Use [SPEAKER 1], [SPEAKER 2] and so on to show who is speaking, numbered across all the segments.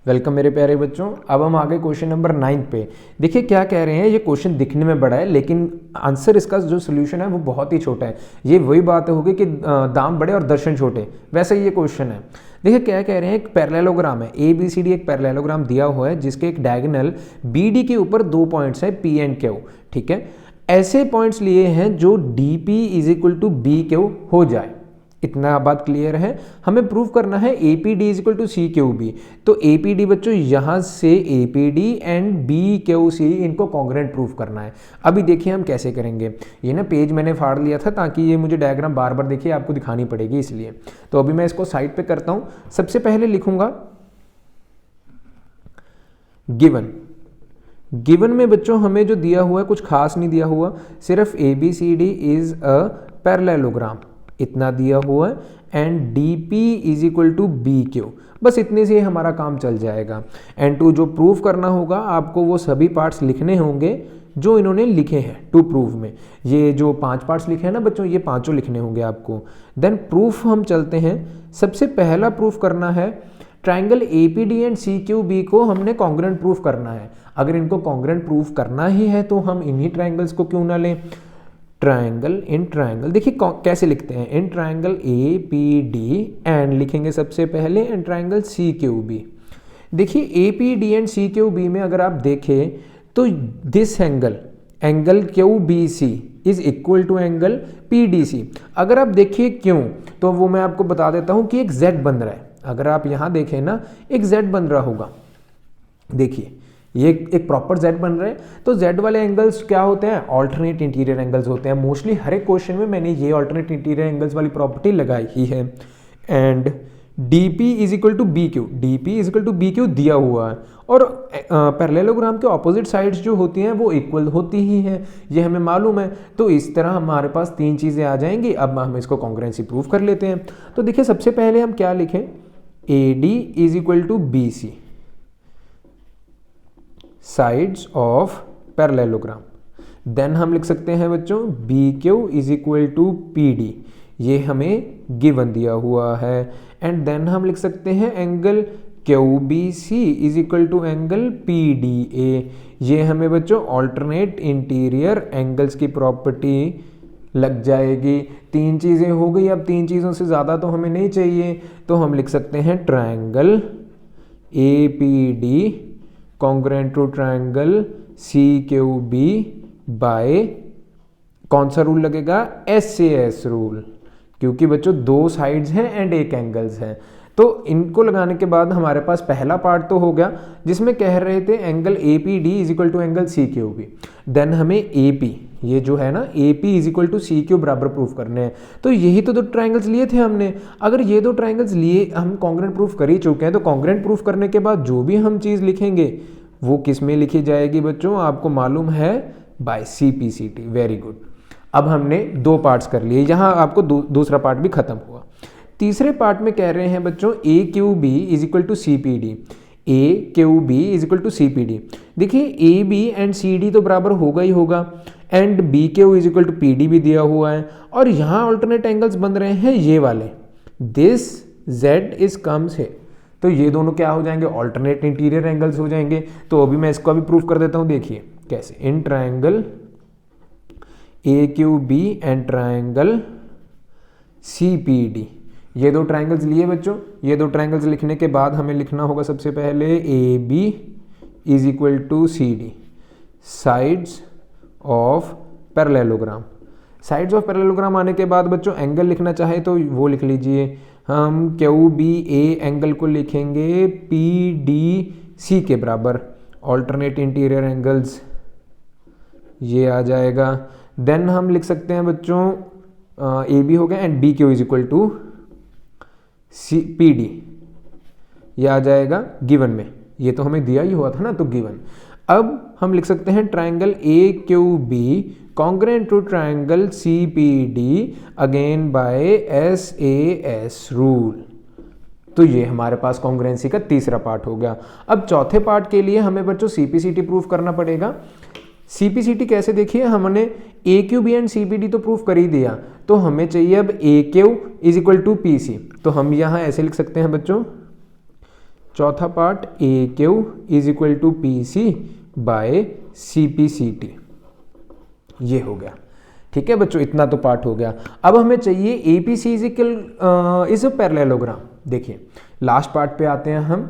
[SPEAKER 1] Welcome मेरे प्यारे बच्चों। अब हम आगे क्वेश्चन नंबर 9 पे। देखिए क्या कह रहे हैं, ये क्वेश्चन दिखने में बड़ा है लेकिन आंसर इसका जो सोल्यूशन है वो बहुत ही छोटा है। ये वही बात होगी कि दाम बड़े और दर्शन छोटे, वैसे ही ये क्वेश्चन है। देखिए क्या कह रहे हैं, एक पैरेललोग्राम है ABCD, एक पैरेललोग्राम दिया हुआ है जिसके एक डायगोनल BD के ऊपर 2 पॉइंट्स है P एंड Q। ठीक है, ऐसे पॉइंट्स लिए हैं जो DP = BQ हो जाए। इतना बात क्लियर है। हमें प्रूव करना है APD = CQB। तो APD बच्चों यहाँ से APD एंड BQC इनको कॉन्ग्रुएंट प्रूव करना है। अभी देखिए हम कैसे करेंगे। ये ना पेज मैंने फाड़ लिया था ताकि ये मुझे डायग्राम बार बार देखिए आपको दिखानी पड़ेगी, इसलिए। तो अभी मैं इसको साइड पे करता हूँ। सबसे पहले लिखूंगा गिवन में बच्चों हमें जो दिया हुआ है कुछ खास नहीं दिया हुआ, सिर्फ ABCD इज अ पैरेललोग्राम इतना दिया हुआ है एंड DP = BQ, बस इतने से हमारा काम चल जाएगा। एंड टू जो प्रूव करना होगा आपको वो सभी पार्ट्स लिखने होंगे जो इन्होंने लिखे हैं टू प्रूव में। ये जो 5 पार्ट्स लिखे हैं ना बच्चों, ये 5 लिखने होंगे आपको। देन प्रूफ हम चलते हैं। सबसे पहला प्रूफ करना है ट्राइंगल APD एंड CQB को हमने कॉन्ग्रुएंट प्रूफ करना है। अगर इनको कॉन्ग्रुएंट प्रूफ करना ही है तो हम इन्हीं ट्राइंगल्स को क्यों ना लें। ट्राइंगल देखिए कैसे लिखते हैं, इन ट्राइंगल APD एंड लिखेंगे सबसे पहले एंड ट्राइंगल CQB। देखिए APD एंड CQB में अगर आप देखें तो this angle QBC is equal to angle PDC। अगर आप देखिए क्यों, तो वो मैं आपको बता देता हूं कि एक Z बन रहा है। अगर आप यहां देखें ना, एक Z बन रहा होगा। देखिए ये एक प्रॉपर Z बन रहा है। तो Z वाले एंगल्स क्या होते हैं, ऑल्टरनेट इंटीरियर एंगल्स होते हैं। मोस्टली हर एक क्वेश्चन में मैंने ये ऑल्टरनेट इंटीरियर एंगल्स वाली प्रॉपर्टी लगाई ही है। एंड DP = BQ दिया हुआ है और पैरेललोग्राम के ऑपोजिट साइड्स जो होती हैं वो इक्वल होती ही हैं, ये हमें मालूम है। तो इस तरह हमारे पास 3 चीज़ें आ जाएंगी। अब हम इसको कॉन्ग्रुएंसी प्रूव कर लेते हैं। तो देखिए सबसे पहले हम क्या लिखें, AD = BC sides of parallelogram. Then हम लिख सकते हैं बच्चों BQ = PD, ये हमें गिवन दिया हुआ है। एंड देन हम लिख सकते हैं एंगल QBC = एंगल PDA, ये हमें बच्चों ऑल्टरनेट इंटीरियर एंगल्स की प्रॉपर्टी लग जाएगी। 3 चीज़ें हो गई। अब 3 चीज़ों से ज़्यादा तो हमें नहीं चाहिए, तो हम लिख सकते हैं triangle APD congruent to triangle CQB by कौन सा रूल लगेगा, SAS रूल, क्योंकि बच्चों 2 साइड्स हैं एंड 1 एंगल्स हैं। तो इनको लगाने के बाद हमारे पास पहला पार्ट तो हो गया जिसमें कह रहे थे angle APD = angle CQB। Then हमें AP, ये जो है ना AP = CQ बराबर प्रूफ करने हैं। तो यही तो 2 ट्राइंगल्स लिए थे हमने। अगर ये 2 ट्राइंगल्स लिए हम कॉन्ग्रुएंट प्रूफ कर ही चुके हैं, तो कॉन्ग्रुएंट प्रूफ करने के बाद जो भी हम चीज़ लिखेंगे वो किस में लिखी जाएगी बच्चों, आपको मालूम है बाय CPCT। Very good. अब हमने 2 पार्ट्स कर लिए, यहाँ आपको दूसरा पार्ट भी खत्म हुआ। तीसरे पार्ट में कह रहे हैं बच्चों AQB = CPD। AQB = CPD। देखिए AB एंड CD तो बराबर होगा ही होगा एंड BQ = PD भी दिया हुआ है और यहाँ ऑल्टरनेट एंगल्स बन रहे हैं ये वाले, दिस Z इज कम्स है। तो ये दोनों क्या हो जाएंगे, ऑल्टरनेट इंटीरियर एंगल्स हो जाएंगे। तो अभी मैं इसको भी प्रूफ कर देता हूँ। देखिए कैसे, in triangle AQB and triangle CPD, ये 2 ट्राइंगल्स लिए बच्चों। ये 2 ट्राइंगल्स लिखने के बाद हमें लिखना होगा सबसे पहले AB = CD sides of parallelogram. Sides of parallelogram आने के बाद बच्चों एंगल लिखना चाहे तो वो लिख लीजिए। हम QBA एंगल को लिखेंगे PDC के बराबर, ऑल्टरनेट इंटीरियर एंगल्स ये आ जाएगा। देन हम लिख सकते हैं बच्चों AB हो गया एंड BQ = PD, ये आ जाएगा गिवन में। ये तो हमें दिया ही हुआ था ना, तो गिवन। अब हम लिख सकते हैं triangle AQB congruent to triangle CPD again by SAS rule. तो ये हमारे पास कॉन्ग्रुएंसी का तीसरा पार्ट हो गया। अब चौथे पार्ट के लिए हमें बच्चों CPCT प्रूफ करना पड़ेगा। CPCT कैसे, देखिए हमने AQB एंड CPD तो प्रूफ कर ही दिया, तो हमें चाहिए अब AQ = PC। तो हम यहाँ ऐसे लिख सकते हैं बच्चों, चौथा part A Q is equal to P C by C P C T, ये हो गया। ठीक है बच्चों, इतना तो पार्ट हो गया। अब हमें चाहिए A P C is a parallelogram. देखिए लास्ट पार्ट पे आते हैं हम।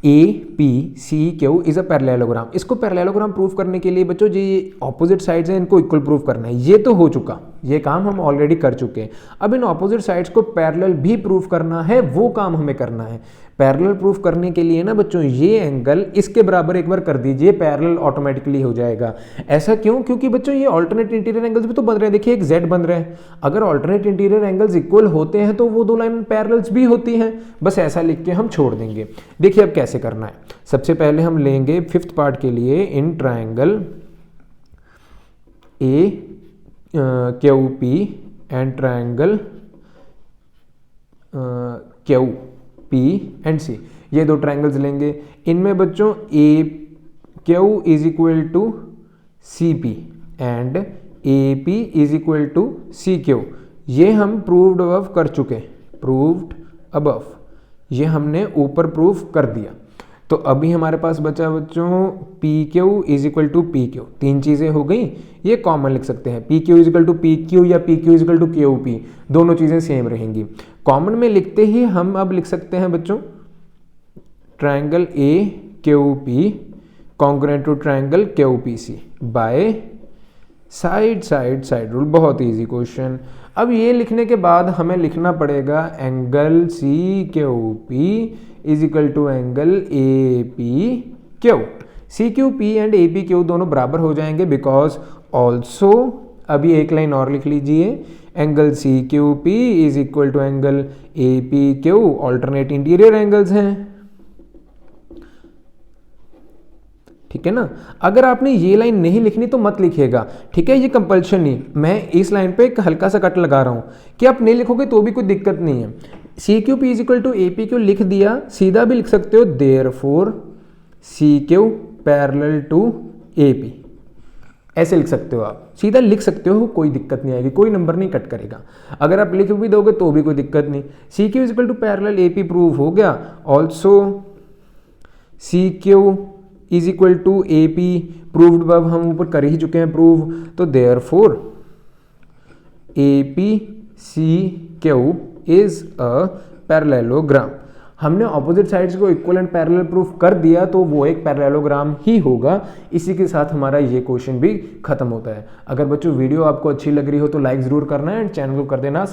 [SPEAKER 1] A P C Q is a parallelogram. इसको पैरेललोग्राम प्रूफ करने के लिए बच्चों ये ऑपोजिट साइड्स हैं, इनको इक्वल प्रूफ करना है। ये तो हो चुका, ये काम हम ऑलरेडी कर चुके हैं। अब इन ऑपोजिट साइड्स को पैरेलल भी प्रूफ करना है, वो काम हमें करना है। पैरेलल प्रूफ करने के लिए ना बच्चों ये एंगल इसके बराबर एक बार कर दीजिए, पैरेलल ऑटोमेटिकली हो जाएगा। ऐसा क्यों? क्योंकि बच्चों ये ऑल्टरनेट इंटीरियर एंगल्स भी तो बन रहे हैं। देखिए एक जेड बन रहे हैं, अगर ऑल्टरनेट इंटीरियर एंगल्स इक्वल होते हैं तो वो दो लाइन पैरेलल्स भी होती हैं। बस ऐसा लिख के हम छोड़ देंगे। देखिए अब कैसे करना है। सबसे पहले हम लेंगे फिफ्थ पार्ट के लिए in triangle A Q P and triangle Q P and C, ये दो ट्राइंगल्स लेंगे। इनमें बच्चों A Q is equal to C P and A P is equal to C Q, ये हम प्रूव्ड अबव कर चुके। प्रूव्ड अबव, ये हमने ऊपर प्रूफ कर दिया। तो अभी हमारे पास बचा बच्चों P Q is equal to P Q. तीन चीज़ें हो गई, ये कॉमन लिख सकते हैं। P Q is equal to P Q या P Q is equal to Q P, दोनों चीज़ें सेम रहेंगी। कॉमन में लिखते ही हम अब लिख सकते हैं बच्चों triangle A Q P congruent to triangle Q P C by side side side rule. बहुत ईजी क्वेश्चन। अब ये लिखने के बाद हमें लिखना पड़ेगा angle C Q P is equal to angle A P Q. C Q P and A P Q दोनों बराबर हो जाएंगे बिकॉज ऑल्सो, अभी एक लाइन और लिख लीजिए, angle C Q P is equal to angle A P Q alternate interior angles हैं। ठीक है ना। अगर आपने ये लाइन नहीं लिखनी तो मत लिखिएगा, ठीक है, ये कंपल्शन नहीं। मैं इस लाइन पे एक हल्का सा कट लगा रहा हूं कि आप नहीं लिखोगे तो भी कोई दिक्कत नहीं है। C Q P is equal to A P Q लिख दिया, सीधा भी लिख सकते हो therefore C Q parallel to A P, ऐसे लिख सकते हो। आप सीधा लिख सकते हो, कोई दिक्कत नहीं आएगी, कोई नंबर नहीं कट करेगा। अगर आप लिख भी दोगे तो भी कोई दिक्कत नहीं। C Q is equal to parallel A P prove हो गया। Also C Q is equal to A P proved above, हम ऊपर कर ही चुके हैं प्रूव। तो therefore A P C Q is a parallelogram. हमने ऑपोजिट साइड्स को इक्वल एंड पैरेलल प्रूफ कर दिया तो वो एक पैरेललोग्राम ही होगा। इसी के साथ हमारा ये क्वेश्चन भी खत्म होता है। अगर बच्चों वीडियो आपको अच्छी लग रही हो तो लाइक जरूर करना है एंड चैनल को कर देना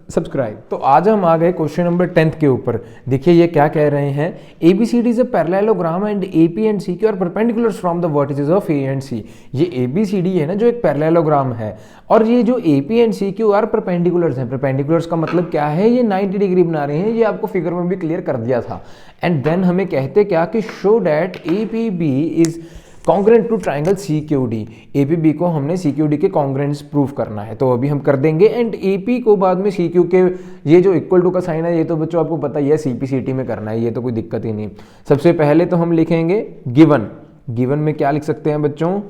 [SPEAKER 1] सब्सक्राइब। तो आज हम आ गए क्वेश्चन नंबर 10 के ऊपर। देखिए ये क्या कह रहे हैं, ABCD is a parallelogram and AP and CQ are perpendiculars from the vertices of A and C। ये ABCD है ना जो एक पैरेललोग्राम है, और ये जो AP and CQ are perpendiculars हैं। परपेंडिकुलर्स का मतलब क्या है, ये 90 डिग्री बना रहे हैं। ये आपको फिगर में भी क्लियर कर दिया था। एंड देन हमें कहते क्या कि show that APB is congruent to triangle CQD। APB को हमने CQD के कॉन्ग्रुएंट्स प्रूफ करना है, तो अभी हम कर देंगे। एंड AP को बाद में CQ के ये जो इक्वल टू का साइन है ये तो बच्चों आपको पता ही है, CPCT में करना है, ये तो कोई दिक्कत ही नहीं। सबसे पहले तो हम लिखेंगे गिवन। गिवन में क्या लिख सकते हैं बच्चों,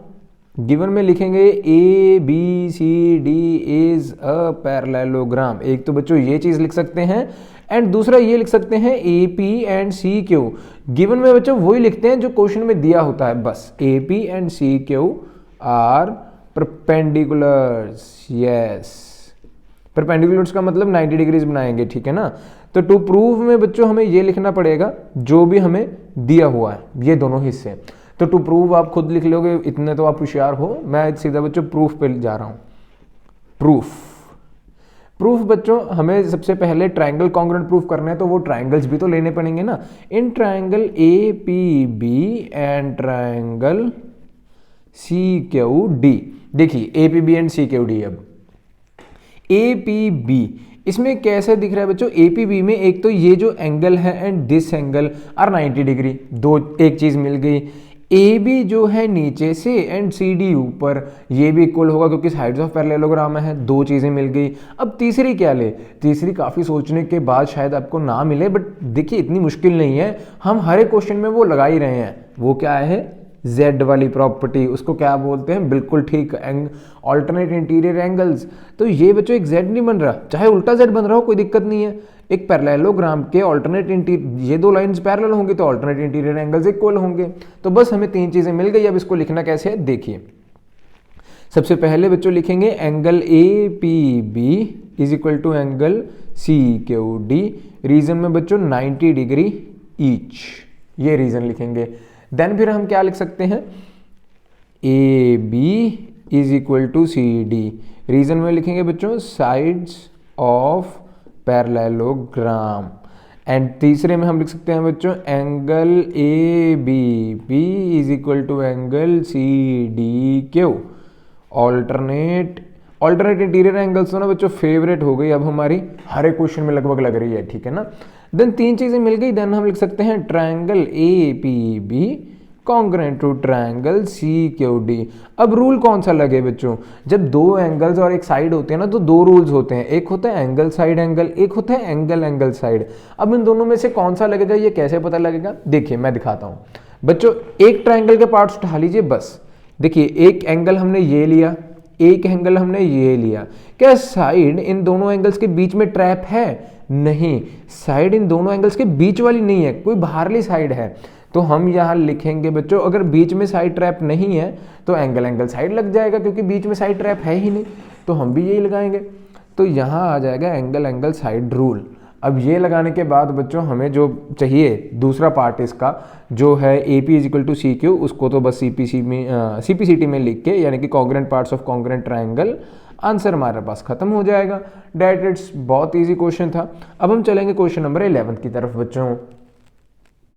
[SPEAKER 1] गिवन में लिखेंगे ABCD इज अ पैरेललोग्राम। एक तो बच्चों ये चीज लिख सकते हैं एंड दूसरा ये लिख सकते हैं AP एंड CQ। गिवन में बच्चों वही लिखते हैं जो क्वेश्चन में दिया होता है, बस AP and CQ are perpendiculars. Yes, perpendiculars का मतलब 90 डिग्रीज बनाएंगे, ठीक है ना। तो टू प्रूव में बच्चों हमें ये लिखना पड़ेगा जो भी हमें दिया हुआ है, ये दोनों हिस्से। तो टू प्रूव आप खुद लिख लोगे, इतने तो आप होशियार हो। मैं सीधा बच्चों प्रूफ पे जा रहा हूं। प्रूफ बच्चों हमें सबसे पहले ट्राइंगल कॉन्ग्रुएंट प्रूफ करना है, तो वो ट्राइंगल्स भी तो लेने पड़ेंगे ना। In triangle APB and triangle CQD। देखिए APB एंड CQD। अब APB इसमें कैसे दिख रहा है बच्चों, APB में एक तो ये जो एंगल है and this angle are 90 degree, दो एक चीज मिल गई। AB जो है नीचे से एंड CD ऊपर, ये भी इक्वल होगा क्योंकि साइड्स ऑफ पैरेललोग्राम है, दो चीजें मिल गई। अब तीसरी क्या ले, तीसरी काफी सोचने के बाद शायद आपको ना मिले, बट देखिए इतनी मुश्किल नहीं है, हम हर एक क्वेश्चन में वो लगा ही रहे हैं। वो क्या है, जेड वाली प्रॉपर्टी, उसको क्या बोलते हैं, बिल्कुल ठीक, ऑल्टरनेट इंटीरियर एंगल्स। तो ये बच्चों एक जेड नहीं बन रहा, चाहे उल्टा जेड बन रहा हो कोई दिक्कत नहीं है। एक पैरेललोग्राम के ऑल्टरनेट इंटीरियर, ये दो लाइंस पैरेलल होंगी तो ऑल्टरनेट इंटीरियर एंगल्स इक्वल होंगे। तो बस हमें तीन चीजें मिल गई। अब इसको लिखना कैसे है देखिए। सबसे पहले बच्चों लिखेंगे angle A P B is equal to angle C Q D, reason में बच्चों 90 डिग्री ईच, ये रीजन लिखेंगे। देन फिर हम क्या लिख सकते हैं, A B is equal to C D, reason में लिखेंगे बच्चों साइड्स ऑफ पैरेललोग्राम। एंड तीसरे में हम लिख सकते हैं बच्चों angle A B P is equal to angle C D Q. Alternate interior angles तो ना बच्चों फेवरेट हो गई अब हमारी, हर एक क्वेश्चन में लगभग लग रही है, ठीक है ना। देन तीन चीजें मिल गई, देन हम लिख सकते हैं triangle A P B congruent to triangle C Q D. अब रूल कौन सा लगे बच्चों, जब दो एंगल्स और एक साइड होते हैं ना तो दो रूल्स होते हैं, एक होता है एंगल साइड एंगल, एक होता है एंगल एंगल साइड। अब इन दोनों में से कौन सा लगेगा ये कैसे पता लगेगा, देखिए मैं दिखाता हूं बच्चों। एक ट्रायंगल के पार्ट्स उठा लीजिए बस, देखिए एक एंगल हमने ये लिया, एक एंगल हमने ये लिया, क्या साइड इन दोनों एंगल्स के बीच में ट्रैप है, नहीं, साइड इन दोनों एंगल्स के बीच वाली नहीं है, कोई बाहरली साइड है। तो हम यहां लिखेंगे बच्चों अगर बीच में साइड ट्रैप नहीं है तो एंगल एंगल साइड लग जाएगा, क्योंकि बीच में साइड ट्रैप है ही नहीं, तो हम भी यही लगाएंगे। तो यहां आ जाएगा एंगल एंगल साइड रूल। अब ये लगाने के बाद बच्चों हमें जो चाहिए दूसरा पार्ट इसका जो है A P is equal to C Q, उसको तो बस CPCT में लिख के, यानी कि congruent parts of congruent triangle, answer हमारे पास खत्म हो जाएगा। डेट इट्स बहुत इजी क्वेश्चन था। अब हम चलेंगे क्वेश्चन नंबर 11 की तरफ बच्चों।